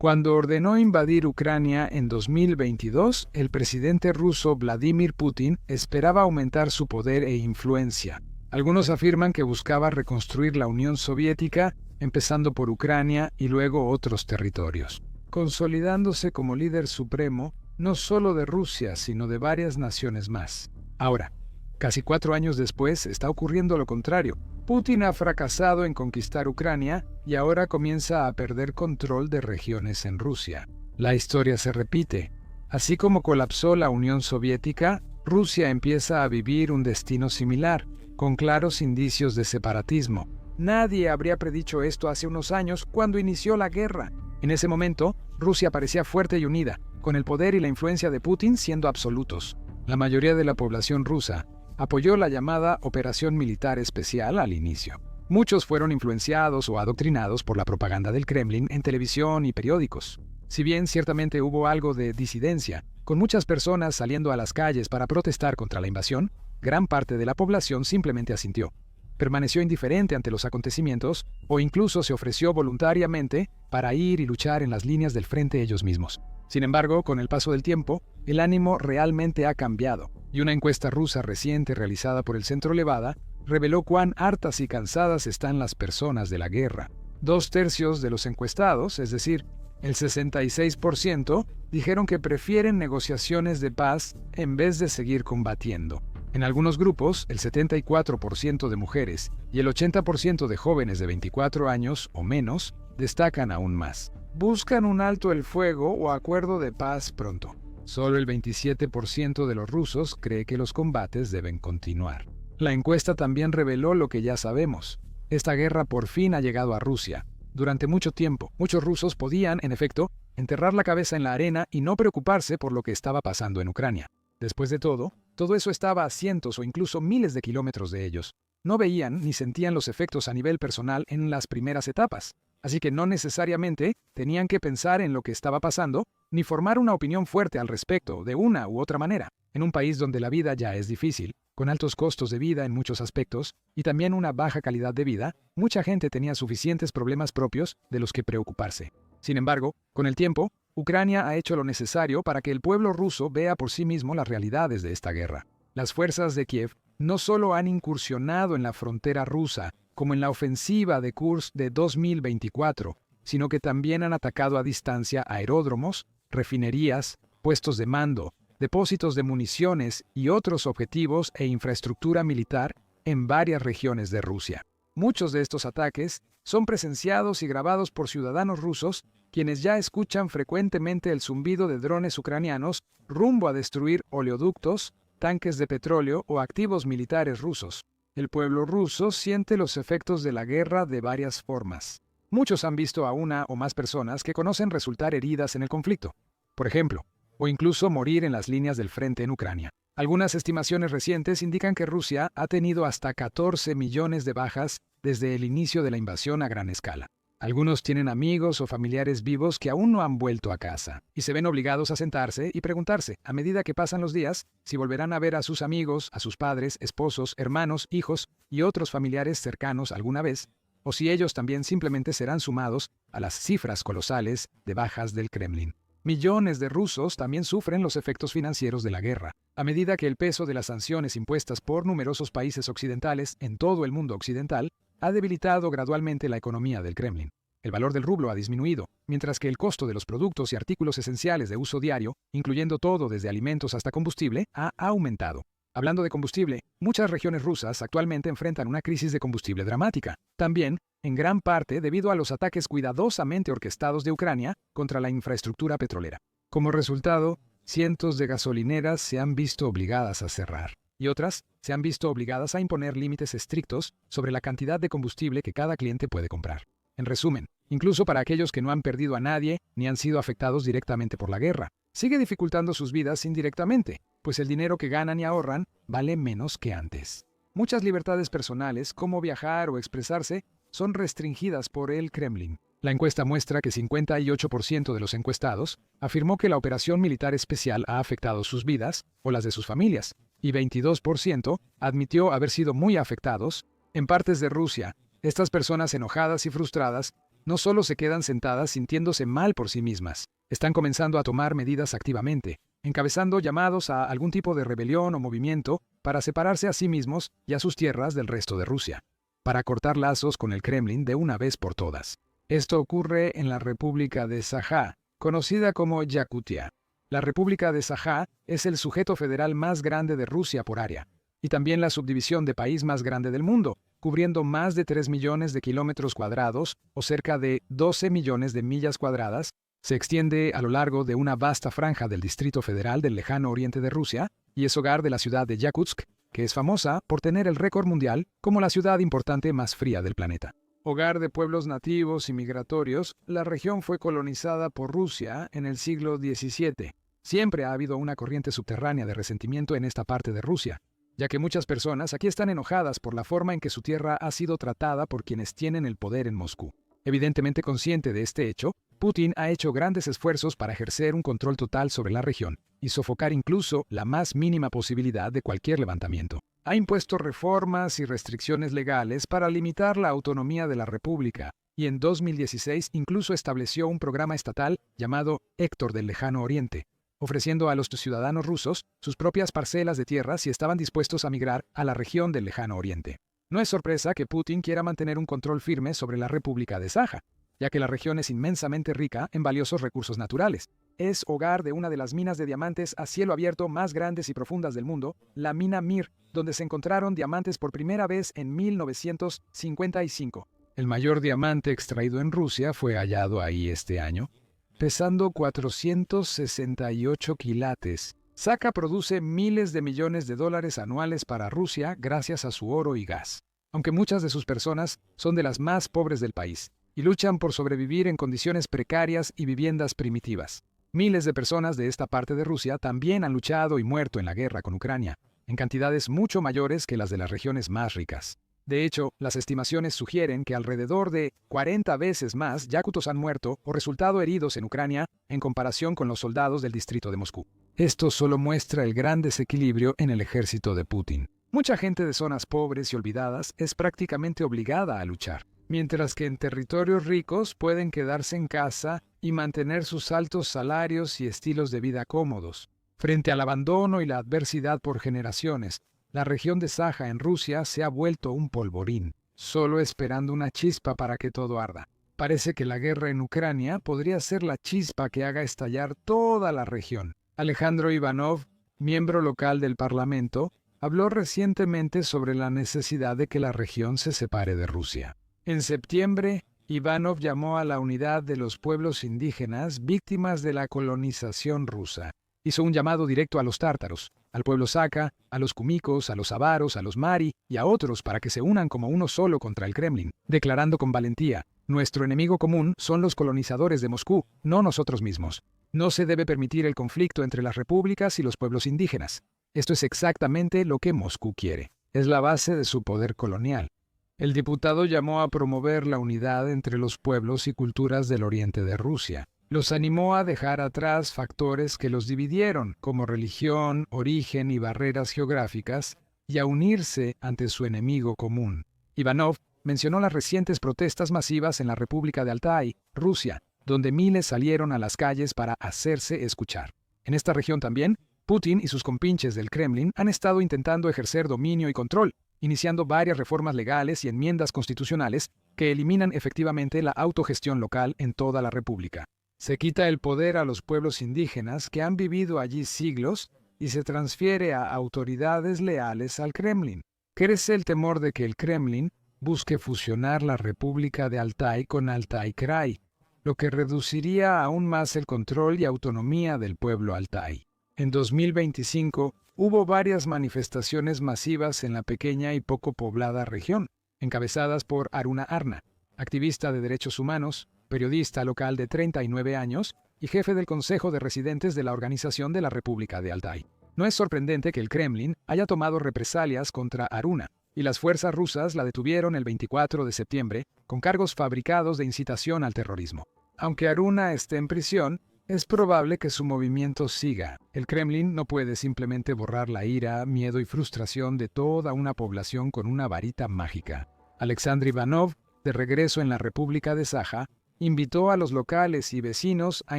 Cuando ordenó invadir Ucrania en 2022, el presidente ruso Vladimir Putin esperaba aumentar su poder e influencia. Algunos afirman que buscaba reconstruir la Unión Soviética, empezando por Ucrania y luego otros territorios, consolidándose como líder supremo no solo de Rusia, sino de varias naciones más. Ahora, casi 4 años después, está ocurriendo lo contrario. Putin ha fracasado en conquistar Ucrania y ahora comienza a perder control de regiones en Rusia. La historia se repite. Así como colapsó la Unión Soviética, Rusia empieza a vivir un destino similar, con claros indicios de separatismo. Nadie habría predicho esto hace unos años cuando inició la guerra. En ese momento, Rusia parecía fuerte y unida, con el poder y la influencia de Putin siendo absolutos. La mayoría de la población rusa apoyó la llamada Operación Militar Especial al inicio. Muchos fueron influenciados o adoctrinados por la propaganda del Kremlin en televisión y periódicos. Si bien ciertamente hubo algo de disidencia, con muchas personas saliendo a las calles para protestar contra la invasión, gran parte de la población simplemente asintió. Permaneció indiferente ante los acontecimientos o incluso se ofreció voluntariamente para ir y luchar en las líneas del frente ellos mismos. Sin embargo, con el paso del tiempo, el ánimo realmente ha cambiado, y una encuesta rusa reciente realizada por el Centro Levada reveló cuán hartas y cansadas están las personas de la guerra. 2/3 de los encuestados, es decir, el 66%, dijeron que prefieren negociaciones de paz en vez de seguir combatiendo. En algunos grupos, el 74% de mujeres y el 80% de jóvenes de 24 años o menos destacan aún más. Buscan un alto el fuego o acuerdo de paz pronto. Solo el 27% de los rusos cree que los combates deben continuar. La encuesta también reveló lo que ya sabemos. Esta guerra por fin ha llegado a Rusia. Durante mucho tiempo, muchos rusos podían, en efecto, enterrar la cabeza en la arena y no preocuparse por lo que estaba pasando en Ucrania. Después de todo eso estaba a cientos o incluso miles de kilómetros de ellos. No veían ni sentían los efectos a nivel personal en las primeras etapas. Así que no necesariamente tenían que pensar en lo que estaba pasando, ni formar una opinión fuerte al respecto de una u otra manera. En un país donde la vida ya es difícil, con altos costos de vida en muchos aspectos, y también una baja calidad de vida, mucha gente tenía suficientes problemas propios de los que preocuparse. Sin embargo, con el tiempo, Ucrania ha hecho lo necesario para que el pueblo ruso vea por sí mismo las realidades de esta guerra. Las fuerzas de Kiev no solo han incursionado en la frontera rusa, como en la ofensiva de Kursk de 2024, sino que también han atacado a distancia aeródromos, refinerías, puestos de mando, depósitos de municiones y otros objetivos e infraestructura militar en varias regiones de Rusia. Muchos de estos ataques son presenciados y grabados por ciudadanos rusos, quienes ya escuchan frecuentemente el zumbido de drones ucranianos rumbo a destruir oleoductos, tanques de petróleo o activos militares rusos. El pueblo ruso siente los efectos de la guerra de varias formas. Muchos han visto a una o más personas que conocen resultar heridas en el conflicto, por ejemplo, o incluso morir en las líneas del frente en Ucrania. Algunas estimaciones recientes indican que Rusia ha tenido hasta 14 millones de bajas desde el inicio de la invasión a gran escala. Algunos tienen amigos o familiares vivos que aún no han vuelto a casa, y se ven obligados a sentarse y preguntarse, a medida que pasan los días, si volverán a ver a sus amigos, a sus padres, esposos, hermanos, hijos y otros familiares cercanos alguna vez, o si ellos también simplemente serán sumados a las cifras colosales de bajas del Kremlin. Millones de rusos también sufren los efectos financieros de la guerra, a medida que el peso de las sanciones impuestas por numerosos países occidentales en todo el mundo occidental ha debilitado gradualmente la economía del Kremlin. El valor del rublo ha disminuido, mientras que el costo de los productos y artículos esenciales de uso diario, incluyendo todo desde alimentos hasta combustible, ha aumentado. Hablando de combustible, muchas regiones rusas actualmente enfrentan una crisis de combustible dramática, también, en gran parte debido a los ataques cuidadosamente orquestados de Ucrania contra la infraestructura petrolera. Como resultado, cientos de gasolineras se han visto obligadas a cerrar, y otras se han visto obligadas a imponer límites estrictos sobre la cantidad de combustible que cada cliente puede comprar. En resumen, incluso para aquellos que no han perdido a nadie ni han sido afectados directamente por la guerra, sigue dificultando sus vidas indirectamente, pues el dinero que ganan y ahorran vale menos que antes. Muchas libertades personales, como viajar o expresarse, son restringidas por el Kremlin. La encuesta muestra que 58% de los encuestados afirmó que la operación militar especial ha afectado sus vidas o las de sus familias, y 22% admitió haber sido muy afectados. En partes de Rusia, estas personas enojadas y frustradas no solo se quedan sentadas sintiéndose mal por sí mismas, están comenzando a tomar medidas activamente, encabezando llamados a algún tipo de rebelión o movimiento para separarse a sí mismos y a sus tierras del resto de Rusia, para cortar lazos con el Kremlin de una vez por todas. Esto ocurre en la República de Sajá, conocida como Yakutia. La República de Sajá es el sujeto federal más grande de Rusia por área, y también la subdivisión de país más grande del mundo, cubriendo más de 3 millones de kilómetros cuadrados o cerca de 12 millones de millas cuadradas. Se extiende a lo largo de una vasta franja del Distrito Federal del lejano oriente de Rusia y es hogar de la ciudad de Yakutsk, que es famosa por tener el récord mundial como la ciudad importante más fría del planeta. Hogar de pueblos nativos y migratorios, la región fue colonizada por Rusia en el siglo XVII. Siempre ha habido una corriente subterránea de resentimiento en esta parte de Rusia, ya que muchas personas aquí están enojadas por la forma en que su tierra ha sido tratada por quienes tienen el poder en Moscú. Evidentemente consciente de este hecho, Putin ha hecho grandes esfuerzos para ejercer un control total sobre la región y sofocar incluso la más mínima posibilidad de cualquier levantamiento. Ha impuesto reformas y restricciones legales para limitar la autonomía de la República y en 2016 incluso estableció un programa estatal llamado Héctor del Lejano Oriente, ofreciendo a los ciudadanos rusos sus propias parcelas de tierra si estaban dispuestos a migrar a la región del Lejano Oriente. No es sorpresa que Putin quiera mantener un control firme sobre la República de Sajá, ya que la región es inmensamente rica en valiosos recursos naturales. Es hogar de una de las minas de diamantes a cielo abierto más grandes y profundas del mundo, la mina Mir, donde se encontraron diamantes por primera vez en 1955. El mayor diamante extraído en Rusia fue hallado ahí este año, pesando 468 quilates. Sajá produce miles de millones de dólares anuales para Rusia gracias a su oro y gas, aunque muchas de sus personas son de las más pobres del país y luchan por sobrevivir en condiciones precarias y viviendas primitivas. Miles de personas de esta parte de Rusia también han luchado y muerto en la guerra con Ucrania, en cantidades mucho mayores que las de las regiones más ricas. De hecho, las estimaciones sugieren que alrededor de 40 veces más yakutos han muerto o resultado heridos en Ucrania en comparación con los soldados del distrito de Moscú. Esto solo muestra el gran desequilibrio en el ejército de Putin. Mucha gente de zonas pobres y olvidadas es prácticamente obligada a luchar, mientras que en territorios ricos pueden quedarse en casa y mantener sus altos salarios y estilos de vida cómodos. Frente al abandono y la adversidad por generaciones, la región de Sajá en Rusia se ha vuelto un polvorín, solo esperando una chispa para que todo arda. Parece que la guerra en Ucrania podría ser la chispa que haga estallar toda la región. Alejandro Ivanov, miembro local del Parlamento, habló recientemente sobre la necesidad de que la región se separe de Rusia. En septiembre, Ivanov llamó a la unidad de los pueblos indígenas víctimas de la colonización rusa. Hizo un llamado directo a los tártaros, al pueblo Sakha, a los kumikos, a los avaros, a los mari y a otros para que se unan como uno solo contra el Kremlin, declarando con valentía: nuestro enemigo común son los colonizadores de Moscú, no nosotros mismos. No se debe permitir el conflicto entre las repúblicas y los pueblos indígenas. Esto es exactamente lo que Moscú quiere. Es la base de su poder colonial. El diputado llamó a promover la unidad entre los pueblos y culturas del oriente de Rusia. Los animó a dejar atrás factores que los dividieron, como religión, origen y barreras geográficas, y a unirse ante su enemigo común. Ivanov mencionó las recientes protestas masivas en la República de Altai, Rusia, donde miles salieron a las calles para hacerse escuchar. En esta región también, Putin y sus compinches del Kremlin han estado intentando ejercer dominio y control, iniciando varias reformas legales y enmiendas constitucionales que eliminan efectivamente la autogestión local en toda la República. Se quita el poder a los pueblos indígenas que han vivido allí siglos y se transfiere a autoridades leales al Kremlin. Crece el temor de que el Kremlin busque fusionar la República de Altai con Altai Krai, lo que reduciría aún más el control y autonomía del pueblo Altai. En 2025 hubo varias manifestaciones masivas en la pequeña y poco poblada región, encabezadas por Aruna Arna, activista de derechos humanos, periodista local de 39 años y jefe del Consejo de Residentes de la Organización de la República de Altai. No es sorprendente que el Kremlin haya tomado represalias contra Aruna, y las fuerzas rusas la detuvieron el 24 de septiembre con cargos fabricados de incitación al terrorismo. Aunque Aruna esté en prisión, es probable que su movimiento siga. El Kremlin no puede simplemente borrar la ira, miedo y frustración de toda una población con una varita mágica. Alexander Ivanov, De regreso en la República de Saja, invitó a los locales y vecinos a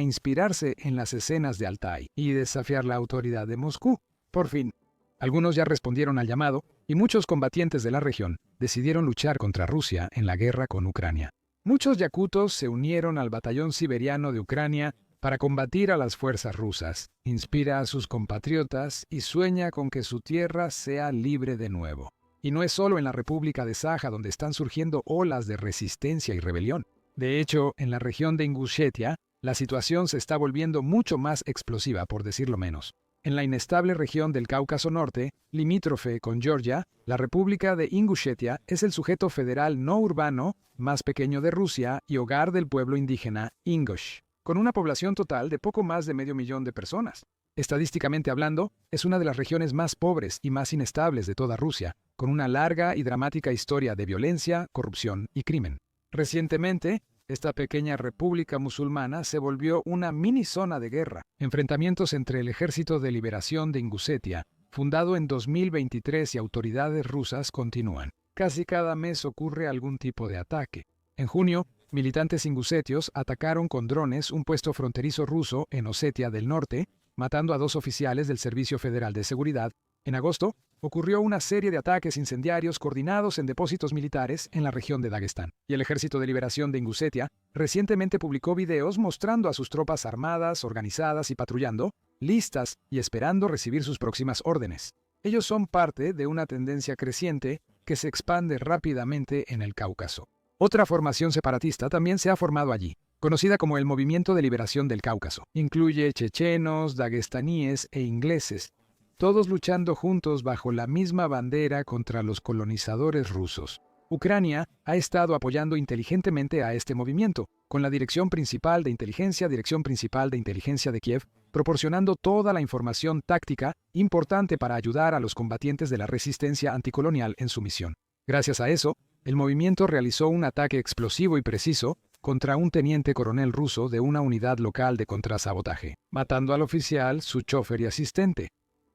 inspirarse en las escenas de Altai y desafiar la autoridad de Moscú. Por fin, algunos ya respondieron al llamado y muchos combatientes de la región decidieron luchar contra Rusia en la guerra con Ucrania. Muchos yakutos se unieron al batallón siberiano de Ucrania para combatir a las fuerzas rusas. Inspira a sus compatriotas y sueña con que su tierra sea libre de nuevo. Y no es solo en la República de Saja donde están surgiendo olas de resistencia y rebelión. De hecho, en la región de Ingushetia, la situación se está volviendo mucho más explosiva, por decirlo menos. En la inestable región del Cáucaso Norte, limítrofe con Georgia, la República de Ingushetia es el sujeto federal no urbano más pequeño de Rusia y hogar del pueblo indígena Ingush, con una población total de poco más de 500,000 de personas. Estadísticamente hablando, es una de las regiones más pobres y más inestables de toda Rusia, con una larga y dramática historia de violencia, corrupción y crimen. Recientemente, esta pequeña república musulmana se volvió una mini zona de guerra. Enfrentamientos entre el Ejército de Liberación de Ingushetia, fundado en 2023, y autoridades rusas continúan. Casi cada mes ocurre algún tipo de ataque. En junio, militantes ingusetios atacaron con drones un puesto fronterizo ruso en Osetia del Norte, matando a 2 oficiales del Servicio Federal de Seguridad. En agosto, ocurrió una serie de ataques incendiarios coordinados en depósitos militares en la región de Dagestán. Y el Ejército de Liberación de Ingushetia recientemente publicó videos mostrando a sus tropas armadas, organizadas y patrullando, listas y esperando recibir sus próximas órdenes. Ellos son parte de una tendencia creciente que se expande rápidamente en el Cáucaso. Otra formación separatista también se ha formado allí, conocida como el Movimiento de Liberación del Cáucaso. Incluye chechenos, dagestaníes e ingleses, todos luchando juntos bajo la misma bandera contra los colonizadores rusos. Ucrania ha estado apoyando inteligentemente a este movimiento, con la Dirección Principal de Inteligencia de Kiev, proporcionando toda la información táctica importante para ayudar a los combatientes de la resistencia anticolonial en su misión. Gracias a eso, el movimiento realizó un ataque explosivo y preciso contra un teniente coronel ruso de una unidad local de contrasabotaje, matando al oficial, su chofer y asistente.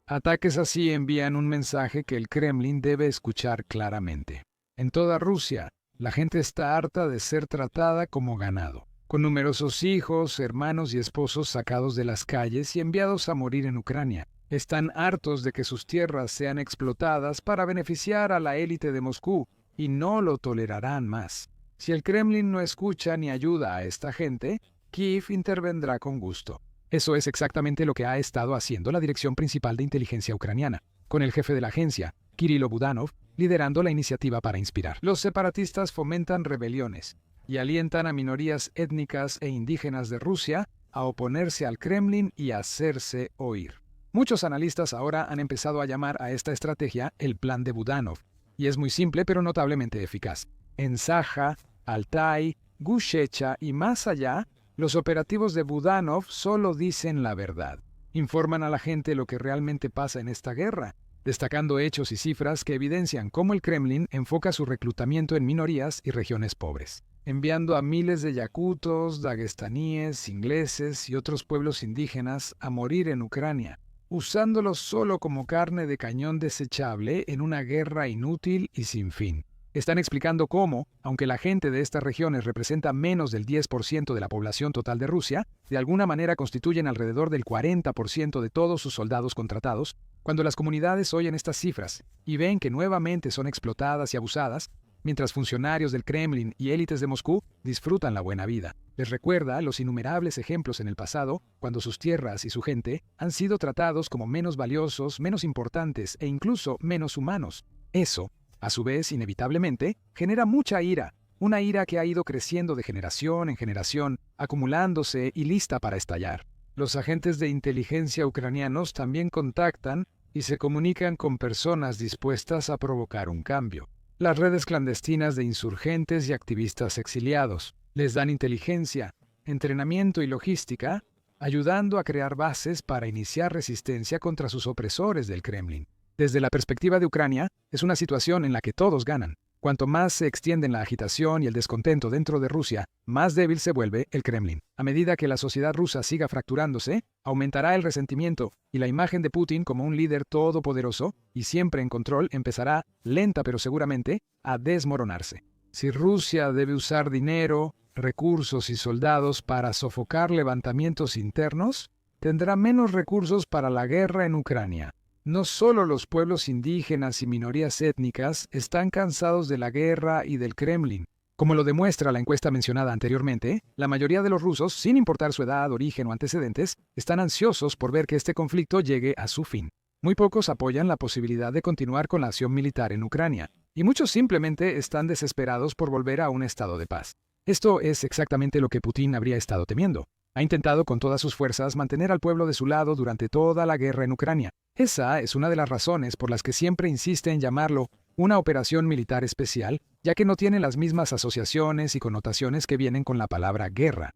Ataques así envían un mensaje que el Kremlin debe escuchar claramente. En toda Rusia, la gente está harta de ser tratada como ganado, con numerosos hijos, hermanos y esposos sacados de las calles y enviados a morir en Ucrania. Están hartos de que sus tierras sean explotadas para beneficiar a la élite de Moscú, y no lo tolerarán más. Si el Kremlin no escucha ni ayuda a esta gente, Kiev intervendrá con gusto. Eso es exactamente lo que ha estado haciendo la Dirección Principal de Inteligencia Ucraniana, con el jefe de la agencia, Kirilo Budanov, liderando la iniciativa para inspirar. Los separatistas fomentan rebeliones y alientan a minorías étnicas e indígenas de Rusia a oponerse al Kremlin y hacerse oír. Muchos analistas ahora han empezado a llamar a esta estrategia el Plan de Budanov, y es muy simple pero notablemente eficaz. En Saja, Altai, Gushecha y más allá, los operativos de Budanov solo dicen la verdad. Informan a la gente lo que realmente pasa en esta guerra, destacando hechos y cifras que evidencian cómo el Kremlin enfoca su reclutamiento en minorías y regiones pobres, enviando a miles de yakutos, dagestaníes, ingleses y otros pueblos indígenas a morir en Ucrania, usándolos solo como carne de cañón desechable en una guerra inútil y sin fin. Están explicando cómo, aunque la gente de estas regiones representa menos del 10% de la población total de Rusia, de alguna manera constituyen alrededor del 40% de todos sus soldados contratados. Cuando las comunidades oyen estas cifras y ven que nuevamente son explotadas y abusadas, mientras funcionarios del Kremlin y élites de Moscú disfrutan la buena vida. Les recuerda los innumerables ejemplos en el pasado, cuando sus tierras y su gente han sido tratados como menos valiosos, menos importantes e incluso menos humanos. Eso, a su vez, inevitablemente, genera mucha ira, una ira que ha ido creciendo de generación en generación, acumulándose y lista para estallar. Los agentes de inteligencia ucranianos también contactan y se comunican con personas dispuestas a provocar un cambio. Las redes clandestinas de insurgentes y activistas exiliados les dan inteligencia, entrenamiento y logística, ayudando a crear bases para iniciar resistencia contra sus opresores del Kremlin. Desde la perspectiva de Ucrania, es una situación en la que todos ganan. Cuanto más se extienden la agitación y el descontento dentro de Rusia, más débil se vuelve el Kremlin. A medida que la sociedad rusa siga fracturándose, aumentará el resentimiento y la imagen de Putin como un líder todopoderoso y siempre en control empezará, lenta pero seguramente, a desmoronarse. Si Rusia debe usar dinero, recursos y soldados para sofocar levantamientos internos, tendrá menos recursos para la guerra en Ucrania. No solo los pueblos indígenas y minorías étnicas están cansados de la guerra y del Kremlin. Como lo demuestra la encuesta mencionada anteriormente, la mayoría de los rusos, sin importar su edad, origen o antecedentes, están ansiosos por ver que este conflicto llegue a su fin. Muy pocos apoyan la posibilidad de continuar con la acción militar en Ucrania, y muchos simplemente están desesperados por volver a un estado de paz. Esto es exactamente lo que Putin habría estado temiendo. Ha intentado con todas sus fuerzas mantener al pueblo de su lado durante toda la guerra en Ucrania. Esa es una de las razones por las que siempre insiste en llamarlo una operación militar especial, ya que no tiene las mismas asociaciones y connotaciones que vienen con la palabra guerra.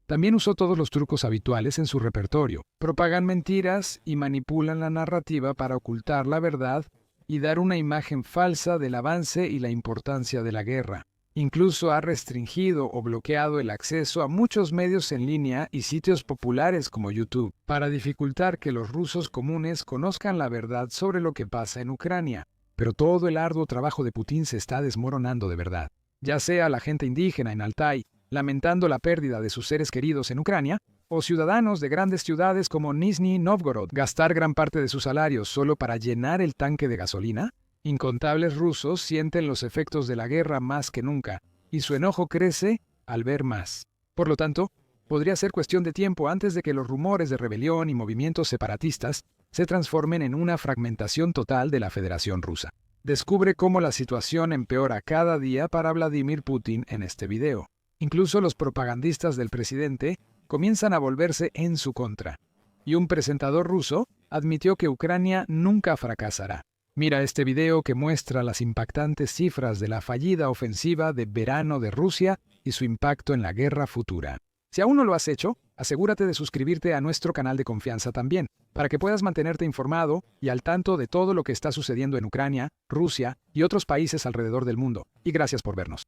También usó todos los trucos habituales en su repertorio. Propagan mentiras y manipulan la narrativa para ocultar la verdad y dar una imagen falsa del avance y la importancia de la guerra. Incluso ha restringido o bloqueado el acceso a muchos medios en línea y sitios populares como YouTube, para dificultar que los rusos comunes conozcan la verdad sobre lo que pasa en Ucrania. Pero todo el arduo trabajo de Putin se está desmoronando de verdad. Ya sea la gente indígena en Altai, lamentando la pérdida de sus seres queridos en Ucrania, o ciudadanos de grandes ciudades como Nizhny Novgorod gastar gran parte de sus salarios solo para llenar el tanque de gasolina. Incontables rusos sienten los efectos de la guerra más que nunca, y su enojo crece al ver más. Por lo tanto, podría ser cuestión de tiempo antes de que los rumores de rebelión y movimientos separatistas se transformen en una fragmentación total de la Federación Rusa. Descubre cómo la situación empeora cada día para Vladimir Putin en este video. Incluso los propagandistas del presidente comienzan a volverse en su contra. Y un presentador ruso admitió que Ucrania nunca fracasará. Mira este video que muestra las impactantes cifras de la fallida ofensiva de verano de Rusia y su impacto en la guerra futura. Si aún no lo has hecho, asegúrate de suscribirte a nuestro canal de confianza también, para que puedas mantenerte informado y al tanto de todo lo que está sucediendo en Ucrania, Rusia y otros países alrededor del mundo. Y gracias por vernos.